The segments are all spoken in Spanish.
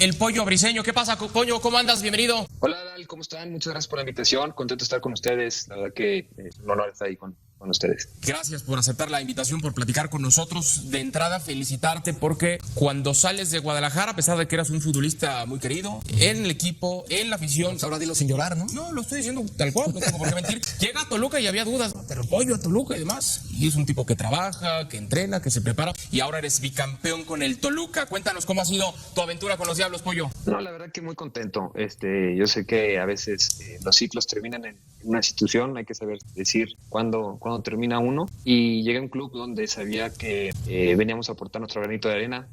el Pollo Briseño. ¿Qué pasa, Pollo? ¿Cómo andas? Bienvenido. Hola, Dal, ¿cómo están? Muchas gracias por la invitación. Contento de estar con ustedes. La verdad que es un honor estar ahí con ustedes. Gracias por aceptar la invitación, por platicar con nosotros. De entrada, felicitarte porque cuando sales de Guadalajara, a pesar de que eras un futbolista muy querido, en el equipo, en la afición... Pues ahora dilo sin llorar, ¿no? No, lo estoy diciendo tal cual, no tengo por qué mentir. Llega a Toluca y había dudas, pero Pollo a Toluca y demás. Y es un tipo que trabaja, que entrena, que se prepara. Y ahora eres bicampeón con el Toluca. Cuéntanos cómo ha sido tu aventura con los Diablos, Pollo. No, la verdad que muy contento. Yo sé que a veces los ciclos terminan en una institución, hay que saber decir cuándo termina uno. Y llegué a un club donde sabía que veníamos a aportar nuestro granito de arena.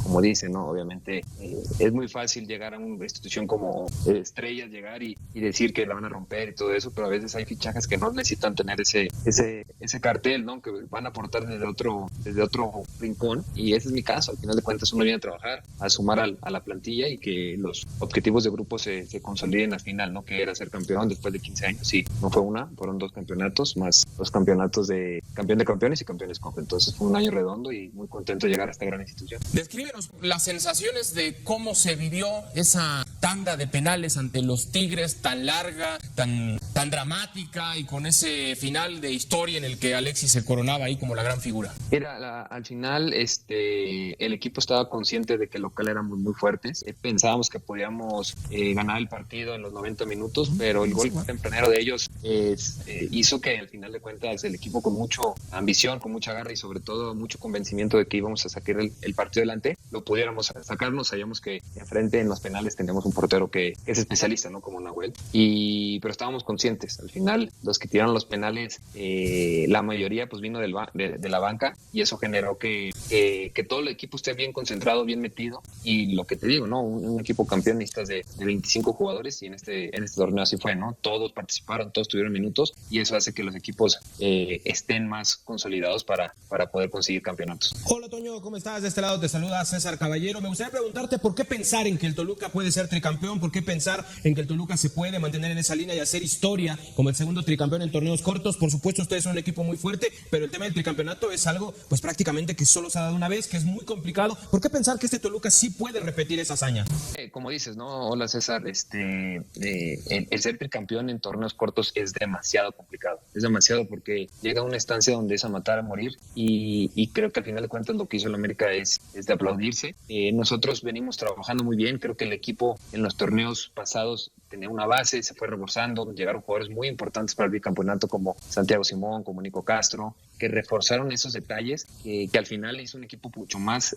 Como dicen, ¿no? Obviamente es muy fácil llegar a una institución como Estrellas, llegar y decir que la van a romper y todo eso, pero a veces hay fichajes que no necesitan tener ese cartel, ¿no? Que van a aportar desde otro rincón, y ese es mi caso. Al final de cuentas uno viene a trabajar, a sumar a la plantilla y que los objetivos de grupo se consoliden al final, ¿no? Que era ser campeón después de 15 años. Sí, no fue fueron 2 campeonatos, más 2 campeonatos de campeón de campeones y campeones CONCACAF. Entonces fue un año redondo y muy contento de llegar a esta gran institución. Descríbenos las sensaciones de cómo se vivió esa tanda de penales ante los Tigres, tan larga, tan dramática, y con ese final de historia en el que Alexis se coronaba ahí como la gran figura. Al final el equipo estaba consciente de que el local éramos muy fuertes. Pensábamos que podíamos ganar el partido en los 90 minutos, pero el gol tempranero de ellos hizo que al final de cuentas el equipo, con mucha ambición, con mucha garra y sobre todo mucho convencimiento de que íbamos a sacar el partido adelante, lo pudiéramos sacarnos. Sabíamos que enfrente en los penales teníamos un portero que es especialista, ¿no? Como Nahuel, pero estábamos conscientes. Al final los que tiraron los penales, la mayoría pues vino de la banca, y eso generó que todo el equipo esté bien concentrado, bien metido. Y lo que te digo, ¿no? Un equipo campeón necesitas de 25 jugadores, y en este torneo así fue, ¿no? Todos participaron, todos tuvieron minutos, y eso hace que los equipos estén más consolidados para poder conseguir campeonatos. Hola, Toño, ¿cómo estás? De este lado te saluda César Caballero. Me gustaría preguntarte por qué pensar en que el Toluca puede ser tricampeón, por qué pensar en que el Toluca se puede mantener en esa línea y hacer historia como el segundo tricampeón en torneos cortos. Por supuesto, ustedes son un equipo muy fuerte, pero el tema del tricampeonato es algo pues prácticamente que solo se ha dado una vez, que es muy complicado. ¿Por qué pensar que este Toluca sí puede repetir esa hazaña? Como dices, ¿no? Hola, César. El ser tricampeón en torneos cortos es demasiado complicado. Es demasiado, porque llega a una estancia donde es a matar, a morir, y creo que al final de cuentas lo que hizo el América es de aplaudirse. Nosotros venimos trabajando muy bien. Creo que el equipo en los torneos pasados tenía una base, se fue reforzando, llegaron jugadores muy importantes para el bicampeonato como Santiago Simón, como Nico Castro, que reforzaron esos detalles, que al final hizo un equipo mucho más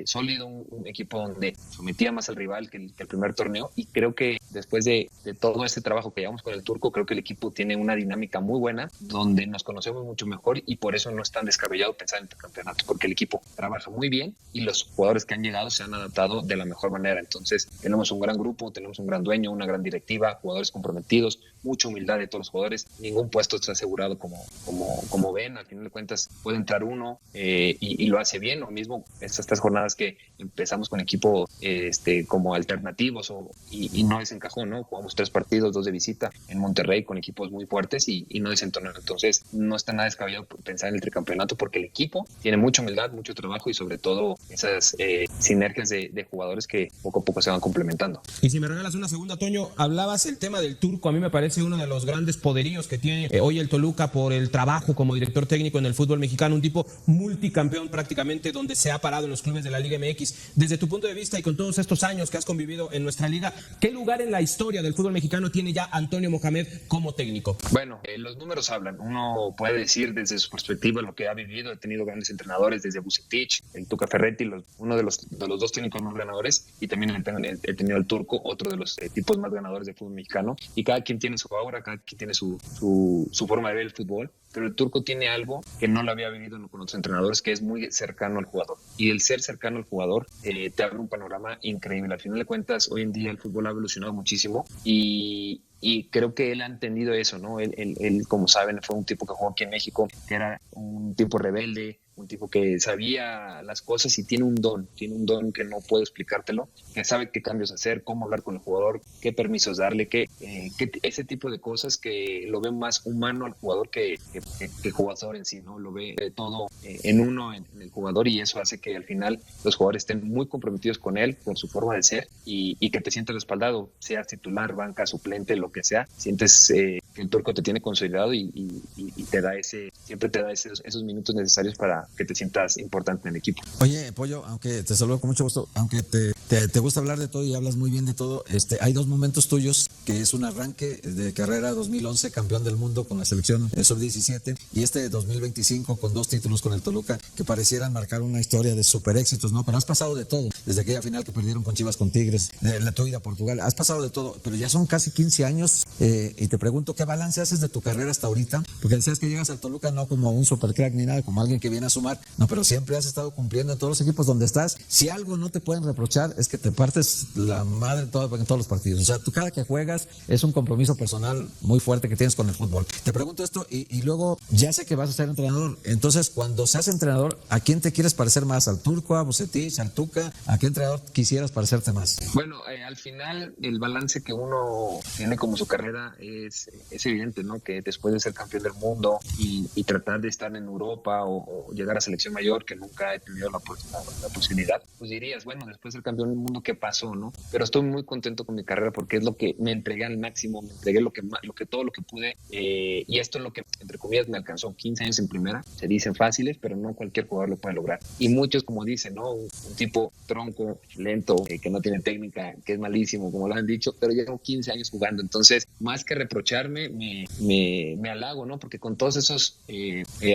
sólido, un equipo donde sometía más al rival que el primer torneo. Y creo que después de todo este trabajo que llevamos con el Turco, creo que el equipo tiene una dinámica muy buena, donde nos conocemos mucho mejor, y por eso no es tan descabellado pensar en el campeonato, porque el equipo trabaja muy bien y los jugadores que han llegado se han adaptado de la mejor manera. Entonces tenemos un gran grupo, tenemos un gran dueño, una gran directiva, jugadores comprometidos, mucha humildad de todos los jugadores. Ningún puesto está asegurado como ven. Al final de cuentas puede entrar uno y lo hace bien. Lo mismo estas 3 jornadas que empezamos con equipo como alternativos y no desencajó, ¿no? Jugamos 3 partidos, 2 de visita en Monterrey con equipos muy fuertes y no desentonó. Entonces no está nada descabellado pensar en el tricampeonato, porque el equipo tiene mucha humildad, mucho trabajo y sobre todo esas sinergias de jugadores que poco a poco se van complementando. Y si me regalas una segunda, Toño, hablabas el tema del Turco. A mí me parece uno de los grandes poderíos que tiene hoy el Toluca por el trabajo como director técnico en el fútbol mexicano, un tipo multicampeón prácticamente, donde se ha parado en los clubes de la Liga MX. Desde tu punto de vista y con todos estos años que has convivido en nuestra liga, ¿qué lugar en la historia del fútbol mexicano tiene ya Antonio Mohamed como técnico? Bueno, los números hablan. Uno puede decir desde su perspectiva lo que ha vivido. He tenido grandes entrenadores desde Vucetich, el Tuca Ferretti, uno de los 2 técnicos más ganadores, y también he tenido el Turco, otro de los tipos más ganadores del fútbol mexicano. Y cada quien tiene su aura, cada quien tiene su forma de ver el fútbol, pero el Turco tiene algo que no lo había vivido con otros entrenadores, que es muy cercano al jugador. Y el ser cercano al jugador te abre un panorama increíble. Al final de cuentas, hoy en día el fútbol ha evolucionado muchísimo, y y creo que él ha entendido eso, ¿no? Él, como saben, fue un tipo que jugó aquí en México, que era un tipo rebelde, un tipo que sabía las cosas y tiene un don que no puedo explicártelo, que sabe qué cambios hacer, cómo hablar con el jugador, qué permisos darle, ese tipo de cosas que lo ve más humano al jugador que jugador en sí, ¿no? Lo ve todo en el jugador, y eso hace que al final los jugadores estén muy comprometidos con él, con su forma de ser, y que te sientas respaldado, seas titular, banca, suplente, lo que sea, sientes que el Turco te tiene consolidado y te da siempre te da esos minutos necesarios para que te sientas importante en el equipo. Oye, Pollo, aunque te saludo con mucho gusto, aunque te gusta hablar de todo y hablas muy bien de todo, hay dos momentos tuyos, que es un arranque de carrera 2011, campeón del mundo con la selección sub-17, y este 2025 con 2 títulos con el Toluca, que parecieran marcar una historia de super éxitos, ¿no? Pero has pasado de todo, desde aquella final que perdieron con Chivas, con Tigres, la tu ida a Portugal, has pasado de todo, pero ya son casi 15 años, y te pregunto, ¿qué balance haces de tu carrera hasta ahorita? Porque decías que llegas al Toluca no como un super crack ni nada, como alguien que viene a sumar, no, pero siempre has estado cumpliendo en todos los equipos donde estás. Si algo no te pueden reprochar es que te partes la madre en todos los partidos. O sea, tú cada que juegas es un compromiso personal muy fuerte que tienes con el fútbol. Te pregunto esto y luego ya sé que vas a ser entrenador. Entonces, cuando seas entrenador, ¿a quién te quieres parecer más? ¿Al Turco, a Bucetich, al Tuca? ¿A qué entrenador quisieras parecerte más? Bueno, al final el balance que uno tiene como su carrera es evidente, ¿no? Que después de ser campeón del mundo y tratar de estar en Europa o llegar a selección mayor, que nunca he tenido la posibilidad, pues dirías, bueno, después de ser campeón del mundo, ¿qué pasó, no? Pero estoy muy contento con mi carrera porque es lo que me entregué al máximo, me entregué todo lo que pude, y esto es lo que, entre comillas, me alcanzó. 15 años en primera, se dicen fáciles, pero no cualquier jugador lo puede lograr. Y muchos, como dicen, ¿no? Un tipo tronco, lento, que no tiene técnica, que es malísimo, como lo han dicho, pero llevo 15 años jugando. Entonces, más que reprocharme, me halago, ¿no? Porque con todos esos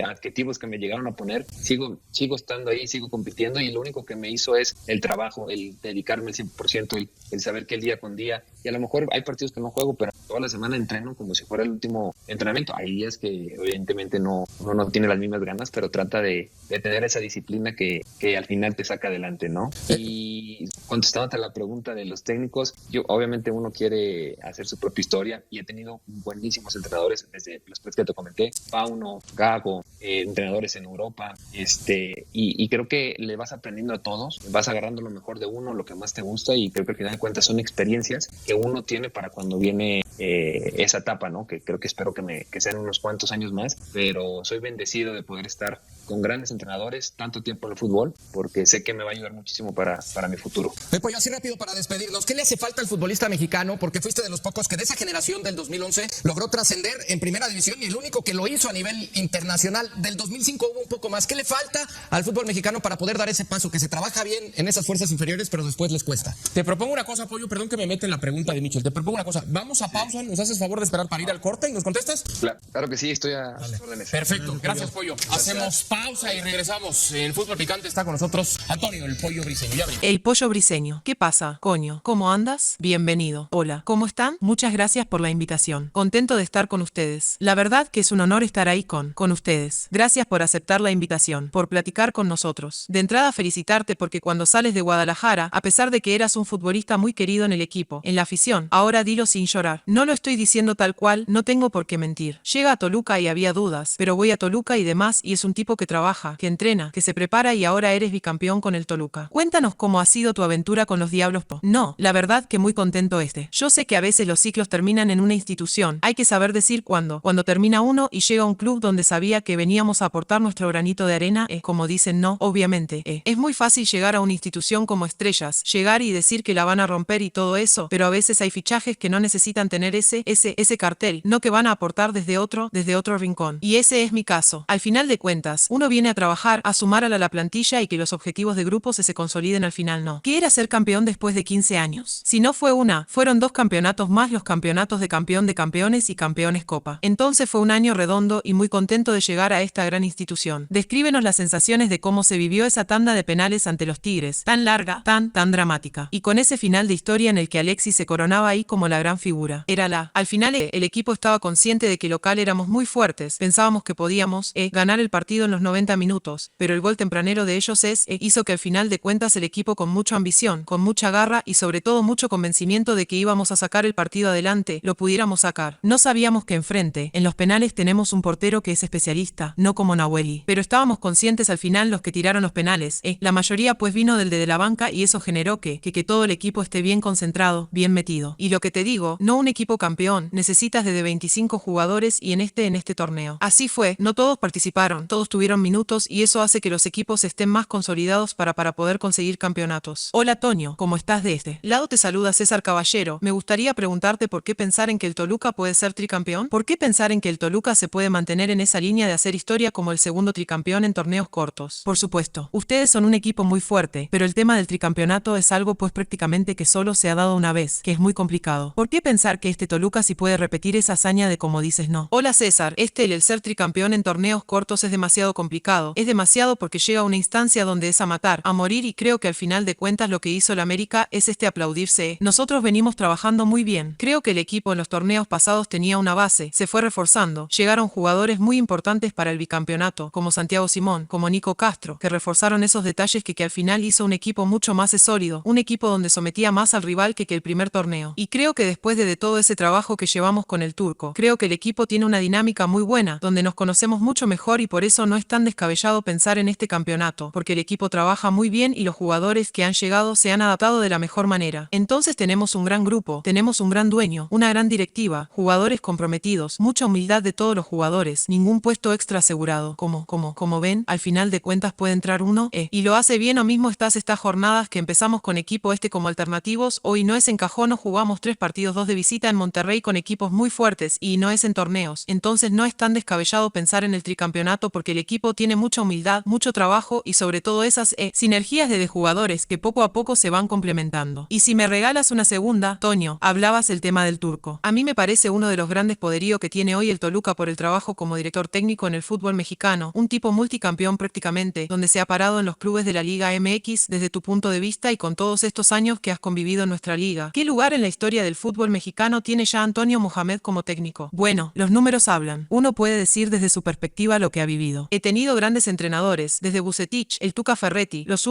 adjetivos que me llegaron a poner, sigo estando ahí, sigo compitiendo, y lo único que me hizo es el trabajo, el dedicarme al 100%, el saber que el día con día, y a lo mejor hay partidos que no juego, pero toda la semana entreno como si fuera el último entrenamiento. Hay días que evidentemente uno no tiene las mismas ganas, pero trata de tener esa disciplina que al final te saca adelante, ¿no? Y contestando a la pregunta de los técnicos, obviamente uno quiere hacer su propia historia, y he tenido buenísimos entrenadores, desde los tres que te comenté, Pauno, Gago, entrenadores en Europa, y creo que le vas aprendiendo a todos, vas agarrando lo mejor de uno, lo que más te gusta, y creo que al final de cuentas son experiencias que uno tiene para cuando viene esa etapa, ¿no? Que creo que espero que sean unos cuantos años más, pero soy bendecido de poder estar con grandes entrenadores tanto tiempo en el fútbol, porque sé que me va a ayudar muchísimo para mi futuro. Pollo, así rápido para despedirnos, ¿qué le hace falta al futbolista mexicano? Porque fuiste de los pocos que de esa generación del 2011 logró trascender en primera división, y el único que lo hizo a nivel internacional. Del 2005 hubo un poco más. ¿Qué le falta al fútbol mexicano para poder dar ese paso? Que se trabaja bien en esas fuerzas inferiores, pero después les cuesta. Te propongo una cosa, Pollo, perdón que me mete en la pregunta de Michel. Te propongo una cosa. Vamos a pausa, ¿nos haces favor de esperar para ir al corte y nos contestas? Claro que sí, estoy a sus órdenes. Perfecto, gracias, Pollo. Hacemos pausa y regresamos. En Fútbol Picante está con nosotros Antonio, el Pollo Briseño. Ya El Pollo Briseño. ¿Qué pasa, coño? ¿Cómo andas? Bienvenido. Hola, ¿cómo están? Muchas gracias por la invitación. Contento de estar con ustedes. La verdad que es un honor estar ahí con ustedes. Gracias por aceptar la invitación, por platicar con nosotros. De entrada, felicitarte porque cuando sales de Guadalajara, a pesar de que eras un futbolista muy querido en el equipo, en la afición, ahora dilo sin llorar. No lo estoy diciendo tal cual, no tengo por qué mentir. Llega a Toluca y había dudas, pero voy a Toluca y demás, y es un tipo que trabaja, que entrena, que se prepara, y ahora eres bicampeón con el Toluca. Cuéntanos cómo ha sido tu aventura con los Diablos. No, la verdad que muy contento. Yo sé que a veces los ciclos terminan en una institución, hay que saber decir cuándo termina uno y llega a un club donde sabía que veníamos a aportar nuestro granito de arena, como dicen, no, obviamente, es muy fácil llegar a una institución como Estrellas, llegar y decir que la van a romper y todo eso, pero a veces hay fichajes que no necesitan tener ese cartel, no, que van a aportar desde otro rincón, y ese es mi caso. Al final de cuentas, uno viene a trabajar, a sumar a la plantilla, y que los objetivos de grupo se consoliden al final. No, ¿qué era ser campeón después de 15 años? Si no fue fueron 2 campeonatos más, los campeonatos de campeón de campeones y campeones copa. Entonces fue un año redondo y muy contento de llegar a esta gran institución. Descríbenos las sensaciones de cómo se vivió esa tanda de penales ante los Tigres, tan larga, tan dramática, y con ese final de historia en el que Alexis se coronaba ahí como la gran figura. Al final el equipo estaba consciente de que local éramos muy fuertes, pensábamos que podíamos ganar el partido en los 90 minutos, pero el gol tempranero de ellos hizo que al final de cuentas el equipo con mucha ambición, con mucha garra y sobre todo mucho convencimiento de que íbamos a sacar el partido adelante, lo pudiéramos sacar. No sabíamos que enfrente, en los penales tenemos un portero que es especialista, no como Nahueli, pero estábamos conscientes al final los que tiraron los penales, la mayoría pues vino del de la banca y eso generó que todo el equipo esté bien concentrado, bien metido. Y lo que te digo, no un equipo campeón, necesitas de 25 jugadores y en este torneo. Así fue, no todos participaron, todos tuvieron minutos y eso hace que los equipos estén más consolidados para poder conseguir campeonatos. Hola Toño, ¿cómo estás de este lado? Te saluda César Caballero. Me gustaría preguntarte por qué pensar en que el Toluca puede ser tricampeón. ¿Por qué pensar en que el Toluca se puede mantener en esa línea de hacer historia como el segundo tricampeón en torneos cortos? Por supuesto, ustedes son un equipo muy fuerte, pero el tema del tricampeonato es algo pues prácticamente que solo se ha dado una vez, que es muy complicado. ¿Por qué pensar que este Toluca sí puede repetir esa hazaña de como dices no? Hola César, el ser tricampeón en torneos cortos es demasiado complicado. Es demasiado porque llega a una instancia donde es a matar, a morir y creo que al final de cuentas lo que hizo el América es aplaudirse. Nosotros venimos trabajando muy bien. Creo que el equipo en los torneos pasados tenía una base, se fue reforzando. Llegaron jugadores muy importantes para el bicampeonato, como Santiago Simón, como Nico Castro, que reforzaron esos detalles que al final hizo un equipo mucho más sólido, un equipo donde sometía más al rival que el primer torneo. Y creo que después de todo ese trabajo que llevamos con el turco, creo que el equipo tiene una dinámica muy buena, donde nos conocemos mucho mejor y por eso no es tan descabellado pensar en este campeonato, porque el equipo trabaja muy bien y los jugadores que han llegado se han adaptado de la mejor manera. Entonces tenemos un gran grupo, tenemos un gran dueño, una gran directiva, jugadores comprometidos, mucha humildad de todos los jugadores, ningún puesto extra asegurado. Como ven, al final de cuentas puede entrar uno, y lo hace bien o mismo estas jornadas que empezamos con equipo como alternativos, hoy no es en Cajón, no jugamos 3 partidos, 2 de visita en Monterrey con equipos muy fuertes y no es en torneos, entonces no es tan descabellado pensar en el tricampeonato porque el equipo tiene mucha humildad, mucho trabajo y sobre todo esas sinergias de jugadores que poco a poco se van complementando. Y si me regalas una segunda, Toño, hablabas el tema del turco. A mí me parece uno de los grandes poderíos que tiene hoy el Toluca por el trabajo como director técnico en el fútbol mexicano, un tipo multicampeón prácticamente, donde se ha parado en los clubes de la Liga MX desde tu punto de vista y con todos estos años que has convivido en nuestra liga. ¿Qué lugar en la historia del fútbol mexicano tiene ya Antonio Mohamed como técnico? Bueno, los números hablan. Uno puede decir desde su perspectiva lo que ha vivido. He tenido grandes entrenadores, desde Bucetich, el Tuca Ferretti, los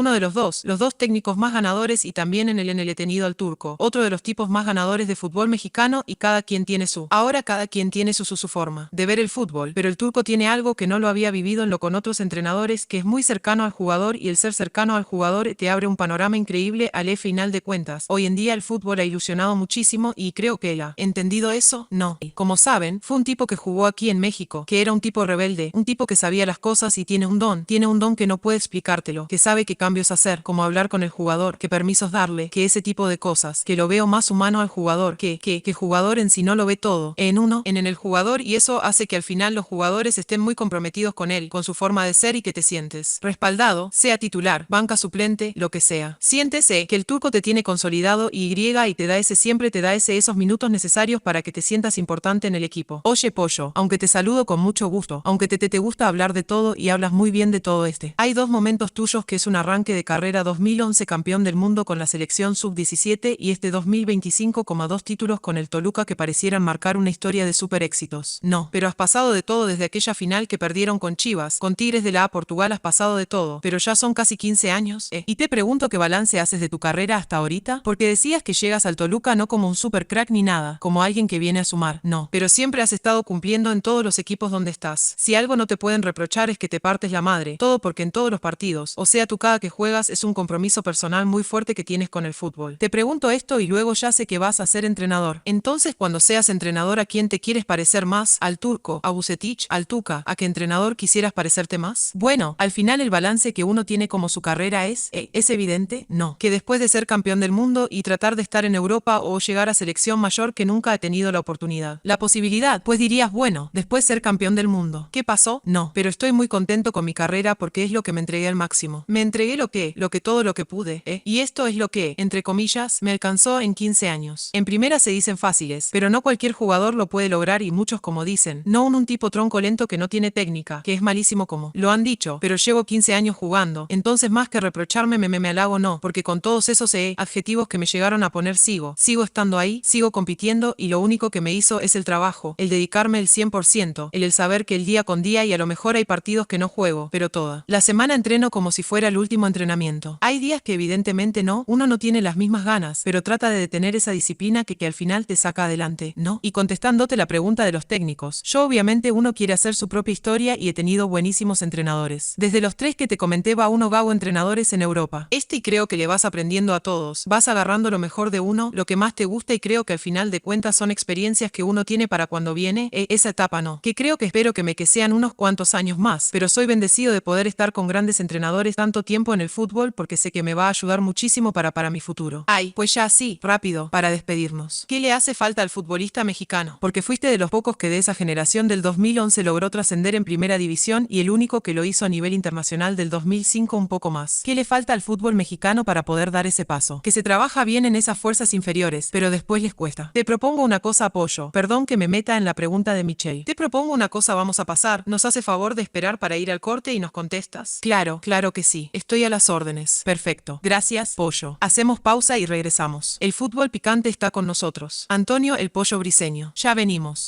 dos técnicos más ganadores y también en el he tenido al turco, otro de los tipos más ganadores de fútbol mexicano y cada quien tiene ahora cada quien tiene su forma de ver el fútbol, pero el turco tiene algo que no lo había vivido en lo con otros entrenadores que es muy cercano al jugador y el ser cercano al jugador te abre un panorama increíble al final de cuentas. Hoy en día el fútbol ha ilusionado muchísimo y creo que él ha entendido eso, no. Como saben, fue un tipo que jugó aquí en México, que era un tipo rebelde, un tipo que sabía las cosas y tiene un don que no puede explicártelo, que sabe qué cambios hacer, cómo hablar con el jugador, qué permisos darle, que ese tipo de cosas, que lo veo más humano al jugador, que jugador en sí no lo ve todo, en el jugador y eso hace que al final los jugadores estén muy comprometidos con él, con su forma de ser y que te sientes respaldado, sea titular, banca suplente, lo que sea. Siéntese que el turco te tiene consolidado y te da siempre te da esos minutos necesarios para que te sientas importante en el equipo. Oye Pollo, aunque te saludo con mucho gusto, aunque te gusta hablar de todo y hablas muy bien de todo hay 2 momentos tuyos que es un arranque de carrera 2011 campeón del mundo con la selección sub-17 y 2025 como 2 títulos con el Toluca que parecieran marcar una historia de super éxitos. No, pero has pasado de todo desde aquella final que perdieron con Chivas, con Tigres de la A Portugal has pasado de todo, pero ya son casi 15 años, Y te pregunto qué balance haces de tu carrera hasta ahorita, porque decías que llegas al Toluca no como un super crack ni nada, como alguien que viene a sumar, no, pero siempre has estado cumpliendo en todos los equipos donde estás. Si algo no te pueden reprochar es que te partes la madre, todo porque en todos los partidos, o sea tú cada que juegas es un compromiso personal muy fuerte que tienes con el fútbol. Te pregunto esto y luego ya sé que vas a ser entrenador. Entonces cuando seas entrenador ¿a quién te quieres parecer más? ¿Al turco? ¿A Bucetich? ¿Al Tuca? ¿A qué entrenador quisieras parecerte más? Bueno, al final el balance que uno tiene como su carrera es evidente, no. Que después de ser campeón del mundo y tratar de estar en Europa o llegar a selección mayor que nunca ha tenido la oportunidad. La posibilidad, pues dirías, bueno, después ser campeón del mundo. ¿Qué pasó? No, pero estoy muy contento con mi carrera porque es lo que me entregué al máximo. Me entregué todo lo que pude, Y esto es lo que, entre comillas, me alcanzó en 15 años. En primera se dicen fáciles, pero no cualquier jugador lo puede lograr y muchos como dicen, no un tipo tronco lento que no tiene técnica, que es malísimo como lo han dicho, pero llevo 15 años jugando, entonces más que reprocharme me halago no, porque con todos esos adjetivos que me llegaron a poner sigo estando ahí, sigo compitiendo y lo único que me hizo es el trabajo, el dedicarme el 100%, el saber que el día con día y a lo mejor hay partidos partidos que no juego, pero toda la semana entreno como si fuera el último entrenamiento. Hay días que evidentemente uno no tiene las mismas ganas, pero trata de tener esa disciplina que al final te saca adelante, ¿no? Y contestándote la pregunta de los técnicos, yo obviamente uno quiere hacer su propia historia y he tenido buenísimos entrenadores. Desde los 3 que te comenté va uno gago entrenadores en Europa. Y creo que le vas aprendiendo a todos, vas agarrando lo mejor de uno, lo que más te gusta y creo que al final de cuentas son experiencias que uno tiene para cuando viene esa etapa, ¿no? Que creo que espero que sean unos cuantos años más, pero soy bendecido de poder estar con grandes entrenadores tanto tiempo en el fútbol porque sé que me va a ayudar muchísimo para mi futuro. Pues ya sí, rápido, para despedirnos. ¿Qué le hace falta al futbolista mexicano? Porque fuiste de los pocos que de esa generación del 2011 logró trascender en primera división y el único que lo hizo a nivel internacional del 2005 un poco más. ¿Qué le falta al fútbol mexicano para poder dar ese paso? Que se trabaja bien en esas fuerzas inferiores, pero después les cuesta. Te propongo una cosa, Pollo. Perdón que me meta en la pregunta de Michelle. Te propongo una cosa, vamos a pasar. ¿Nos hace favor de esperar para ir al corte y nos contestas? Claro que sí. Estoy a las órdenes. Perfecto. Gracias, Pollo. Hacemos pausa y regresamos. El fútbol picante está con nosotros. Antonio el Pollo Briseño. Ya venimos.